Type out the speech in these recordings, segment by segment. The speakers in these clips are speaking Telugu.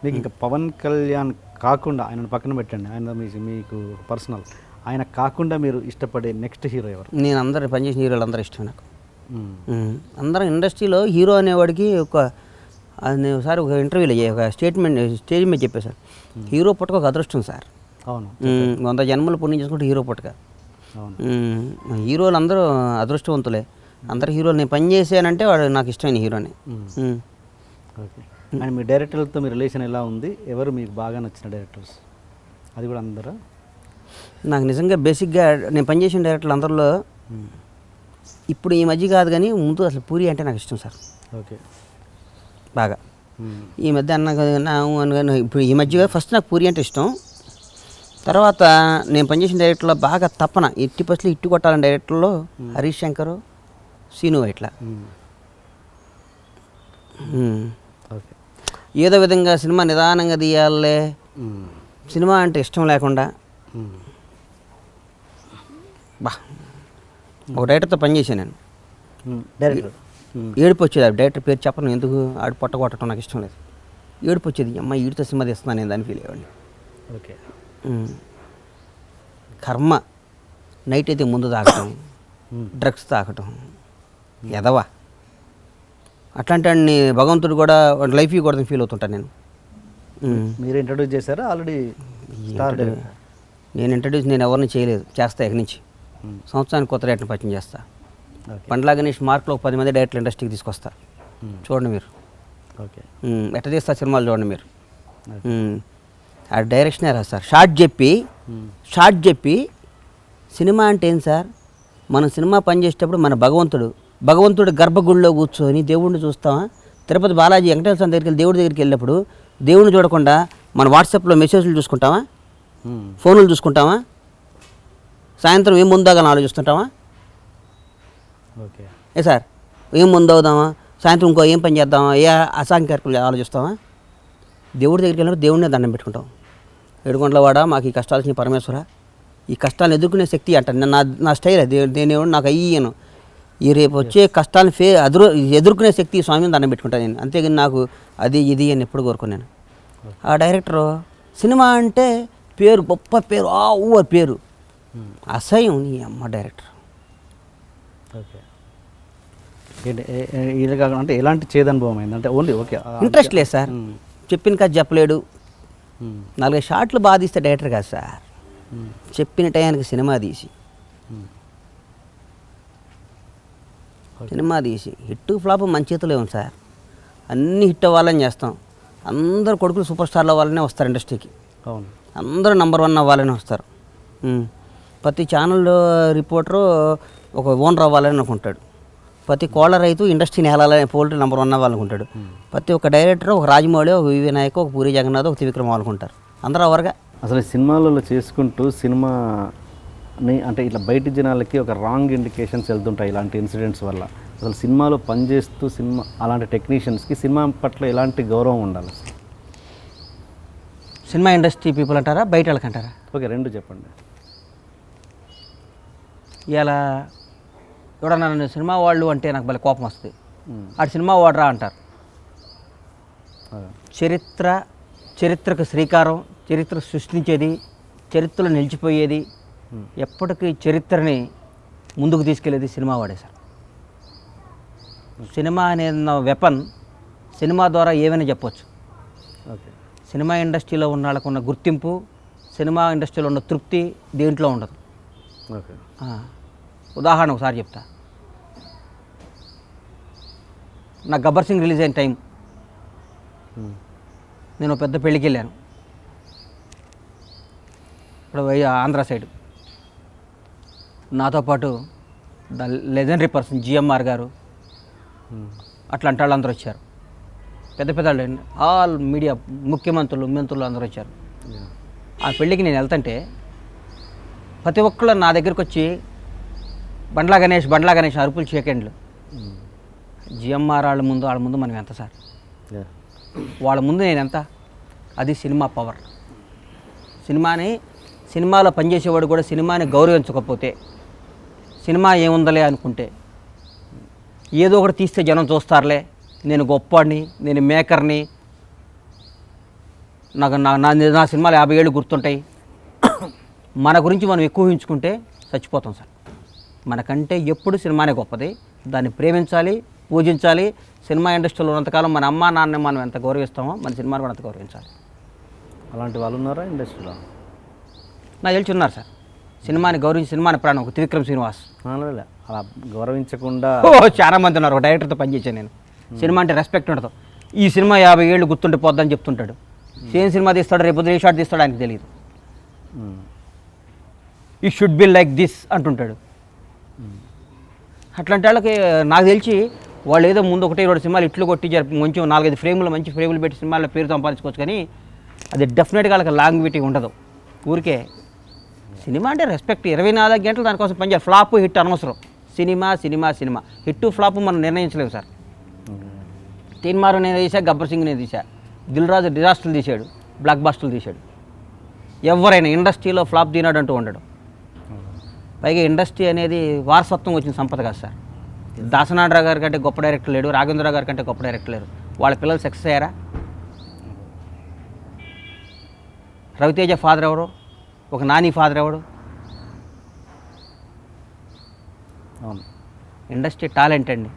మీకు ఇంకా పవన్ కళ్యాణ్ కాకుండా ఆయనను పక్కన పెట్టండి, ఆయన మీకు పర్సనల్, ఆయన కాకుండా మీరు ఇష్టపడే నెక్స్ట్ హీరో ఎవరు? నేను అందరు పనిచేసిన హీరోలు అందరూ ఇష్టం నాకు. అందరం ఇండస్ట్రీలో హీరో అనేవాడికి నేను ఒకసారి ఒక ఇంటర్వ్యూలో ఒక స్టేజ్ మీద చెప్పేశాను, హీరో పుట్టక ఒక అదృష్టం సార్. అవును, 100 జన్మలు పుణ్యం చేసుకుంటే హీరో పుట్టక. అవును, హీరోలు అందరూ అదృష్టవంతులే. అందరు హీరోలు నేను పని చేశానంటే వాడు నాకు ఇష్టమైన హీరోనే. ఓకే. అండ్ మీ డైరెక్టర్లతో మీ రిలేషన్ ఎలా ఉంది? ఎవరు మీకు బాగా నచ్చిన డైరెక్టర్స్? అది కూడా అందరా? నాకు నిజంగా బేసిక్గా నేను పనిచేసిన డైరెక్టర్లు అందరిలో ఇప్పుడు ఈ మధ్య కాదు కానీ ముందు అసలు పూరి అంటే నాకు ఇష్టం సార్. ఓకే, బాగా. ఈ మధ్య ఇప్పుడు ఈ మధ్య ఫస్ట్ నాకు పూరి అంటే ఇష్టం. తర్వాత నేను పనిచేసిన డైరెక్టర్లో బాగా తప్పన 80% ఇట్టు కొట్టాలని డైరెక్టర్లో హరీష్ శంకర్, సీను ఇట్లా. ఓకే. ఏదో విధంగా సినిమా నిదానంగా తీయాలే, సినిమా అంటే ఇష్టం లేకుండా ఒక డైరెక్టర్తో పనిచేసాను నేను. డైరెక్టర్ ఏడుపు వచ్చేది. ఆ డైరెక్టర్ పేరు చెప్పను, ఎందుకు ఆడు పొట్ట కొట్టడం నాకు ఇష్టం లేదు. ఏడుపు వచ్చేది, అమ్మ వీడితో సినిమా తీస్తున్నాను నేను దాన్ని ఫీల్ అయ్యేవాడిని. ఓకే. కర్మ. నైట్ అయితే ముందు తాగటం, డ్రగ్స్ తాగటం, ఎదవా అట్లాంటి వాడిని భగవంతుడు కూడా లైఫ్ కూడా ఫీల్ అవుతుంటాను నేను. మీరు ఇంట్రడ్యూస్ చేశారా ఆల్రెడీ? నేను ఎవరిని చేయలేదు, చేస్తా ఇక నుంచి. సంవత్సరానికి కొత్త డైరెక్టర్ని పరిచయం చేస్తా. బండ్లా గణేష్ మార్క్లో ఒక 10 మంది డైరెక్టర్ ఇండస్ట్రీకి తీసుకొస్తా. చూడండి మీరు. ఓకే. ఎట్లా తీస్తా సినిమాలు చూడండి మీరు. ఆ డైరెక్షనే రా సార్. షార్ట్ చెప్పి సినిమా అంటే ఏం సార్, మనం సినిమా పనిచేసేటప్పుడు మన భగవంతుడు గర్భగుడిలో కూర్చొని దేవుడిని చూస్తామా? తిరుపతి బాలాజీ వెంకటేశ్వర స్వామి దేవుడి దగ్గరికి వెళ్ళినప్పుడు దేవుడిని చూడకుండా మన వాట్సాప్లో మెసేజ్లు చూసుకుంటామా? ఫోన్లు చూసుకుంటామా? సాయంత్రం ఏం ముందాగానే ఆలోచిస్తుంటామా? ఓకే. సార్ ఏం ముందు అవుదామా, సాయంత్రం ఇంకో ఏం పని చేద్దామా, ఏ అసాంఖ్యకులు ఆలోచిస్తామా? దేవుడి దగ్గరికి వెళ్ళినప్పుడు దేవుడినే దండం పెట్టుకుంటాం. ఏడుకొండలవాడ మాకు ఈ కష్టాలు వచ్చిన పరమేశ్వర, ఈ కష్టాలను ఎదుర్కొనే శక్తి అంటాను. నా స్టైల్ అది. నేను నాకు అయ్యాను ఈ రేపు వచ్చే కష్టాలను ఎదుర్కొనే శక్తి స్వామిని దండం పెట్టుకుంటాను నేను. అంతేగాని నాకు అది ఇది అని ఎప్పుడు కోరుకున్నాను. ఆ డైరెక్టరు సినిమా అంటే పేరు, గొప్ప పేరు, ఊరు పేరు, అసహ్యం నీ అమ్మ డైరెక్టర్. ఓకే. ఇది కాకుండా అంటే ఎలాంటి చేదనుభవం అయింది? అంటే ఓన్లీ ఓకే ఇంట్రెస్ట్ లేదు సార్, చెప్పిన కాదు చెప్పలేడు. 4 షాట్లు బాగా తీస్తే డైరెక్టర్ కాదు సార్, చెప్పిన టయానికి సినిమా తీసి హిట్ ఫ్లాప్ మన చేతిలో ఉంది సార్. అన్నీ హిట్ అవ్వాలని చేస్తాం. అందరు కొడుకులు సూపర్ స్టార్లు అవ్వాలనే వస్తారు ఇండస్ట్రీకి. అవును, అందరూ నంబర్ 1 అవ్వాలని వస్తారు. ప్రతి ఛానల్ రిపోర్టరు ఒక ఓనర్ అవ్వాలని అనుకుంటాడు. ప్రతి కోళ్ళ రైతు ఇండస్ట్రీని వెళ్ళాలని, పోల్ట్రీ నంబర్ 1 అవ్వాలనుకుంటాడు. ప్రతి ఒక్క డైరెక్టర్ ఒక రాజమౌళి, ఒక వివి నాయక్, ఒక పూరి జగన్నాథ్, ఒక త్రివిక్రమ్ అనుకుంటారు. అందరూ అవర్గా అసలు సినిమాలలో చేసుకుంటూ సినిమాని అంటే ఇట్లా బయట జనాలకి ఒక రాంగ్ ఇండికేషన్స్ వెళ్తుంటాయి ఇలాంటి ఇన్సిడెంట్స్ వల్ల. అసలు సినిమాలో పనిచేస్తూ అలాంటి టెక్నీషియన్స్కి సినిమా పట్ల ఎలాంటి గౌరవం ఉండాలి? సినిమా ఇండస్ట్రీ పీపుల్ అంటారా, బయట వాళ్ళకంటారా? ఓకే, 2 చెప్పండి. ఇలా ఎవడన్నా నన్ను సినిమా వాళ్ళు అంటే నాకు భలే కోపం వస్తుంది. ఆడు సినిమా వాడరా అంటారు. చరిత్రకు శ్రీకారం, చరిత్ర సృష్టించేది, చరిత్రలో నిలిచిపోయేది, ఎప్పటికీ చరిత్రని ముందుకు తీసుకెళ్ళేది సినిమా వాడే సార్. సినిమా అనే వెపన్, సినిమా ద్వారా ఏమైనా చెప్పవచ్చు. ఓకే. సినిమా ఇండస్ట్రీలో ఉన్న వాళ్ళకు ఉన్న గుర్తింపు, సినిమా ఇండస్ట్రీలో ఉన్న తృప్తి దేంట్లో ఉండదు. ఓకే. ఉదాహరణ ఒకసారి చెప్తా. నా గబ్బర్ సింగ్ రిలీజ్ అయిన టైం నేను పెద్ద పెళ్ళికి వెళ్ళాను. ఇప్పుడు ఆంధ్ర సైడ్ నాతో పాటు ద లెజెండరీ పర్సన్ జిఎంఆర్ గారు, అట్లాంటి వాళ్ళు అందరూ వచ్చారు. పెద్ద పెద్ద ఆల్ మీడియా మంత్రులు అందరూ వచ్చారు. ఆ పెళ్ళికి నేను వెళ్తుంటే ప్రతి ఒక్కళ్ళు నా దగ్గరికి వచ్చి బండ్లా గణేష్ అరుపులు సెకండ్లు. జిఎంఆర్ వాళ్ళ ముందు మనం ఎంత సార్, వాళ్ళ ముందు నేను ఎంత? అది సినిమా పవర్. సినిమాలో పనిచేసేవాడు కూడా సినిమాని గౌరవించకపోతే, సినిమా ఏముందలే అనుకుంటే, ఏదో ఒకటి తీస్తే జనం చూస్తారులే, నేను గొప్పవాడిని, నేను మేకర్ని, నాకు నా సినిమాలు 50 ఏళ్ళు గుర్తుంటాయి. మన గురించి మనం ఎక్కువ ఊహించుకుంటే చచ్చిపోతాం సార్. మనకంటే ఎప్పుడు సినిమానే గొప్పది, దాన్ని ప్రేమించాలి, పూజించాలి. సినిమా ఇండస్ట్రీలో ఉన్నంతకాలం మన అమ్మా నాన్న మనం ఎంత గౌరవిస్తామో మన సినిమాను కూడా అంత గౌరవించాలి. అలాంటి వాళ్ళు ఉన్నారా ఇండస్ట్రీలో? నాకు తెలిసి ఉన్నారు సార్. సినిమాని గౌరవించి సినిమాని ప్రాణం ఒక త్రివిక్రమ్ శ్రీనివాస్. అలా గౌరవించకుండా చాలా మంది ఉన్నారు. ఒక డైరెక్టర్తో పనిచేసాను నేను. సినిమా అంటే రెస్పెక్ట్ ఉండదు. ఈ సినిమా 50 ఏళ్ళు గుర్తుంటే పోద్దని చెప్తుంటాడు. సేమ్ సినిమా తీస్తాడు, రేపు ఏ షాట్ తీస్తాడు ఆయనకు తెలియదు. ఈ షుడ్ బి లైక్ దిస్ అంటుంటాడు. అట్లాంటి వాళ్ళకి నాకు తెలిసి వాళ్ళు ఏదో ముందు 1-2 సినిమాలు ఇట్లు కొట్టి కొంచెం 4-5 ఫ్రేములు మంచి ఫ్రేములు పెట్టి సినిమాల పేరు సంపాదించుకోవచ్చు, కానీ అది డెఫినెట్గా వాళ్ళకి లాంగ్విటీ ఉండదు. ఊరికే సినిమా అంటే రెస్పెక్ట్. 24 గంటలు దానికోసం పనిచేయాలి. ఫ్లాప్ హిట్ అనవసరం. Cinema cinema cinema hit flop మనం నిర్ణయించలేము సార్. తీన్మారు నేను తీసా, గబ్బర్ సింగ్ నేను తీసా, దిల్ రాజు డిజాస్టర్లు తీశాడు, బ్లాక్ బాస్టర్లు తీశాడు. ఎవరైనా ఇండస్ట్రీలో ఫ్లాప్ తీనాడు అంటూ ఉండడు. పైగా ఇండస్ట్రీ అనేది వారసత్వం వచ్చిన సంపద కాదు సార్. దాసనాథరావు గారి కంటే గొప్ప డైరెక్టర్ లేడు, రాఘవేంద్రరావు గారి కంటే గొప్ప డైరెక్టర్ లేరు. వాళ్ళ పిల్లలు సక్సెస్ అయ్యారా? రవితేజ ఫాదర్ ఎవరు? ఒక నాని ఫాదర్ ఎవడు? అవును. ఇండస్ట్రీ టాలెంట్ అండి,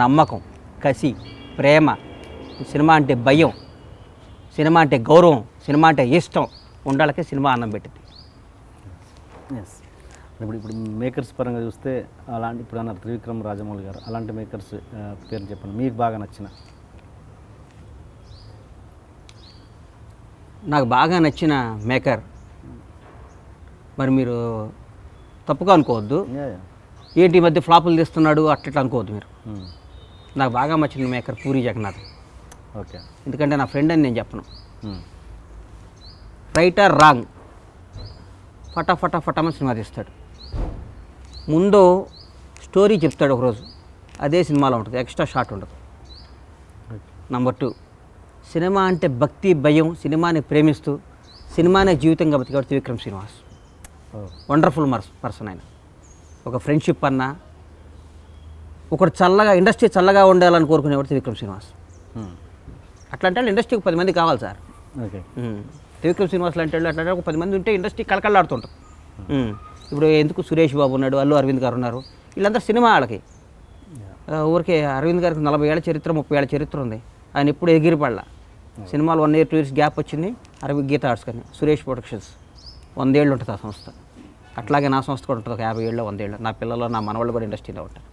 నమ్మకం, కసి, ప్రేమ. సినిమా అంటే భయం, సినిమా అంటే గౌరవం, సినిమా అంటే ఇష్టం ఉండాలకే సినిమా అన్నం పెట్టింది. ఎస్. ఇప్పుడు మేకర్స్ పరంగా చూస్తే అలాంటి ఇప్పుడు అన్నారు త్రివిక్రమ్ రాజమౌళి గారు, అలాంటి మేకర్స్ పేరు చెప్పండి మీకు బాగా నచ్చిన. నాకు బాగా నచ్చిన మేకర్ మరి మీరు తప్పుగా అనుకోవద్దు. ఏంటి ఈ మధ్య ఫ్లాపులు తీస్తున్నాడు అట్లా అనుకోవద్దు మీరు. నాకు బాగా నచ్చిన మేకర్ పూరి జగన్నాథ్. ఓకే. ఎందుకంటే నా ఫ్రెండ్ అని నేను చెప్పను. రైట్ ఆర్ రాంగ్ ఫటామని సినిమా తీస్తాడు. ముందు స్టోరీ చెప్తాడు ఒకరోజు, అదే సినిమాలో ఉంటుంది, ఎక్స్ట్రా షాట్ ఉండదు. నంబర్ 2, సినిమా అంటే భక్తి, భయం, సినిమాని ప్రేమిస్తూ సినిమానే జీవితంగా బతికాడు త్రివిక్రమ్ శ్రీనివాస్. వండర్ఫుల్ పర్సన్ ఆయన. ఒక ఫ్రెండ్షిప్ అన్నా, ఒకటి చల్లగా ఇండస్ట్రీ చల్లగా ఉండాలని కోరుకునేవాడు త్రివిక్రమ్ శ్రీనివాస్. అట్లాంటి వాళ్ళు ఇండస్ట్రీకి 10 మంది కావాలి సార్. ఓకే. త్రివిక్రమ్ శ్రీనివాస్ లాంటి వాళ్ళు అట్లా ఒక 10 మంది ఉంటే ఇండస్ట్రీ కళకళలాడుతుంటాం. ఇప్పుడు ఎందుకు సురేష్ బాబు ఉన్నాడు, అల్లు అరవింద్ గారు ఉన్నారు, వీళ్ళందరూ సినిమా వాళ్ళకి. ఊరికే అరవింద్ గారికి 40 ఏళ్ళ చరిత్ర, 30 ఏళ్ళ చరిత్ర ఉంది. ఆయన ఎప్పుడు ఎగిరిపడలా. సినిమాలు 1 year 2 years గ్యాప్ వచ్చింది. గీతా ఆర్ట్స్ కానీ సురేష్ ప్రొడక్షన్స్ 100 ఏళ్ళు ఉంటుంది ఆ సంస్థ. అట్లాగే నా సంస్థ కూడా ఉంటుంది, ఒక 50 ఏళ్ళు 100 ఏళ్ళు. నా పిల్లలు, నా మనవాళ్ళు కూడా ఇండస్ట్రీలో ఉంటారు.